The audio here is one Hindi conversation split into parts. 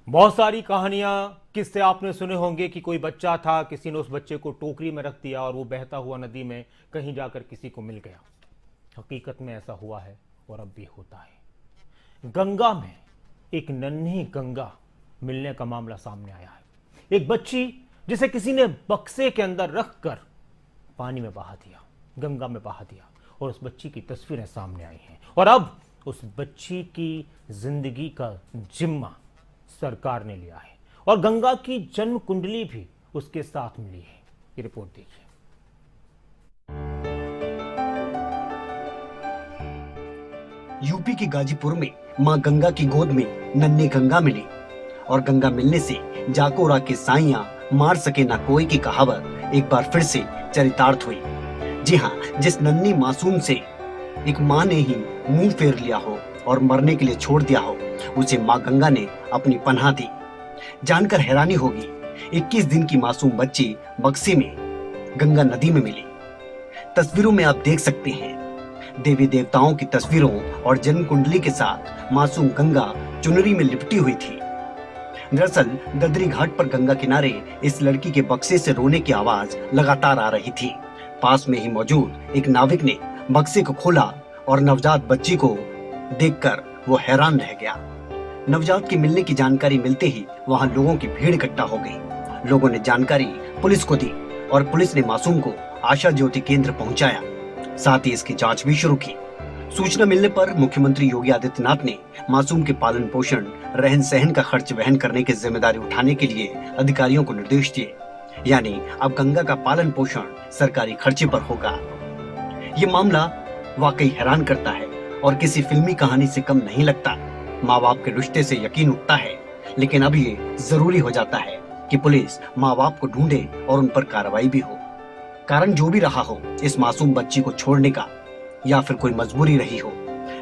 बहुत सारी कहानियां किससे आपने सुने होंगे कि कोई बच्चा था, किसी ने उस बच्चे को टोकरी में रख दिया और वो बहता हुआ नदी में कहीं जाकर किसी को मिल गया। हकीकत में ऐसा हुआ है और अब भी होता है। गंगा में एक नन्ही गंगा मिलने का मामला सामने आया है। एक बच्ची जिसे किसी ने बक्से के अंदर रखकर पानी में बहा दिया, गंगा में बहा दिया, और उस बच्ची की तस्वीरें सामने आई हैं। और अब उस बच्ची की जिंदगी का जिम्मा सरकार ने लिया है और गंगा की जन्म कुंडली भी उसके साथ मिली है। ये रिपोर्ट देखिए। यूपी के गाजीपुर में मां गंगा की गोद में नन्ही गंगा मिली और गंगा मिलने से जाको के साइयां मार सके ना कोई की कहावत एक बार फिर से चरितार्थ हुई। जी हाँ, जिस नन्ही मासूम से एक माँ ने ही मुंह फेर लिया हो और मरने के लिए छोड़ दिया हो, उसे माँ गंगा ने अपनी पनाह दी। जानकर हैरानी होगी, 21 दिन की मासूम बच्ची बक्से में गंगा नदी में मिली। तस्वीरों में आप देख सकते हैं देवी देवताओं की तस्वीरों और जन्म कुंडली के साथ मासूम गंगा चुनरी में लिपटी हुई थी। दरअसल ददरी घाट पर गंगा किनारे इस लड़की के बक्से से रोने की आवाज लगातार आ रही थी। पास में ही मौजूद एक नाविक ने बक्से को खोला और नवजात बच्ची को देखकर वो हैरान रह गया। नवजात के मिलने की जानकारी मिलते ही वहां लोगों की भीड़ इकट्ठा हो गई। लोगों ने जानकारी पुलिस को दी और पुलिस ने मासूम को आशा ज्योति केंद्र पहुंचाया, साथ ही इसकी जांच भी शुरू की। सूचना मिलने पर मुख्यमंत्री योगी आदित्यनाथ ने मासूम के पालन पोषण, रहन सहन का खर्च वहन करने की जिम्मेदारी उठाने के लिए अधिकारियों को निर्देश दिए। यानी अब गंगा का पालन पोषण सरकारी खर्चे पर होगा। ये मामला वाकई हैरान करता है और किसी फिल्मी कहानी से कम नहीं लगता। माँ बाप के रिश्ते से यकीन उठता है, लेकिन अब ये जरूरी हो जाता है कि पुलिस माँ बाप को ढूंढे और उन पर कार्रवाई भी हो। कारण जो भी रहा हो, इस मासूम बच्ची को छोड़ने का या फिर कोई मजबूरी रही हो,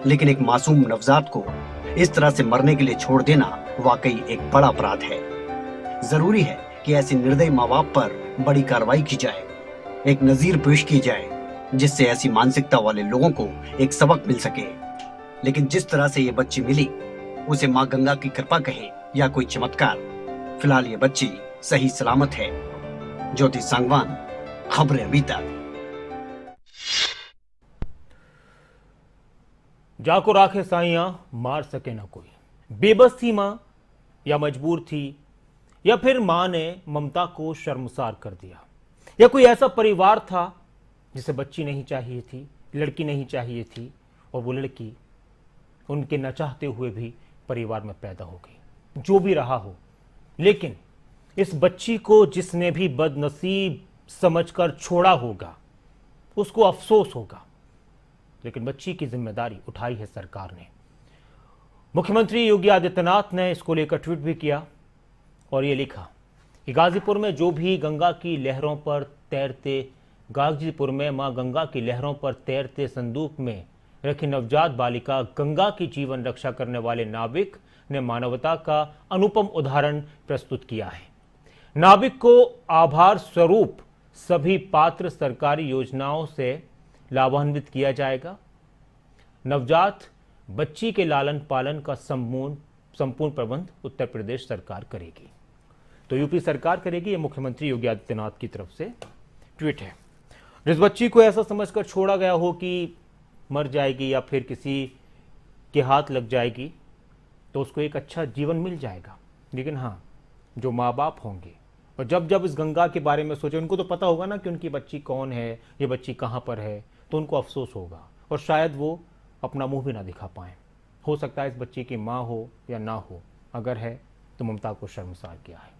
लेकिन एक मासूम नवजात को इस तरह से मरने के लिए छोड़ देना वाकई एक बड़ा अपराध है। जरूरी है कि ऐसे निर्दयी माँ बाप पर बड़ी कार्रवाई की जाए, एक नजीर पेश की जाए, जिससे ऐसी मानसिकता वाले लोगों को एक सबक मिल सके। लेकिन जिस तरह से ये बच्ची मिली, उसे माँ गंगा की कृपा कहे या कोई चमत्कार, फिलहाल ये बच्ची सही सलामत है। ज्योति सांगवान, खबरें अभी तक। जाको राखे साइयां मार सके ना कोई। बेबस थी मां या मजबूर थी, या फिर मां ने ममता को शर्मसार कर दिया, या कोई ऐसा परिवार था जिसे बच्ची नहीं चाहिए थी, लड़की नहीं चाहिए थी, और वो लड़की उनके न चाहते हुए भी परिवार में पैदा हो गई। जो भी रहा हो, लेकिन इस बच्ची को जिसने भी बदनसीब समझकर छोड़ा होगा, उसको अफसोस होगा। लेकिन बच्ची की जिम्मेदारी उठाई है सरकार ने। मुख्यमंत्री योगी आदित्यनाथ ने इसको लेकर ट्वीट भी किया और ये लिखा कि गाजीपुर में मां गंगा की लहरों पर तैरते संदूक में रखी नवजात बालिका गंगा की जीवन रक्षा करने वाले नाविक ने मानवता का अनुपम उदाहरण प्रस्तुत किया है। नाविक को आभार स्वरूप सभी पात्र सरकारी योजनाओं से लाभान्वित किया जाएगा। नवजात बच्ची के लालन पालन का संपूर्ण प्रबंध उत्तर प्रदेश सरकार करेगी। तो यूपी सरकार करेगी, ये मुख्यमंत्री योगी आदित्यनाथ की तरफ से ट्वीट है। जिस बच्ची को ऐसा समझकर छोड़ा गया हो कि मर जाएगी या फिर किसी के हाथ लग जाएगी, तो उसको एक अच्छा जीवन मिल जाएगा। लेकिन हाँ, जो माँ बाप होंगे और जब इस गंगा के बारे में सोचे, उनको तो पता होगा ना कि उनकी बच्ची कौन है, ये बच्ची कहाँ पर है, तो उनको अफसोस होगा और शायद वो अपना मुंह भी ना दिखा पाएं। हो सकता है इस बच्ची की माँ हो या ना हो, अगर है तो ममता को शर्मसार किया है।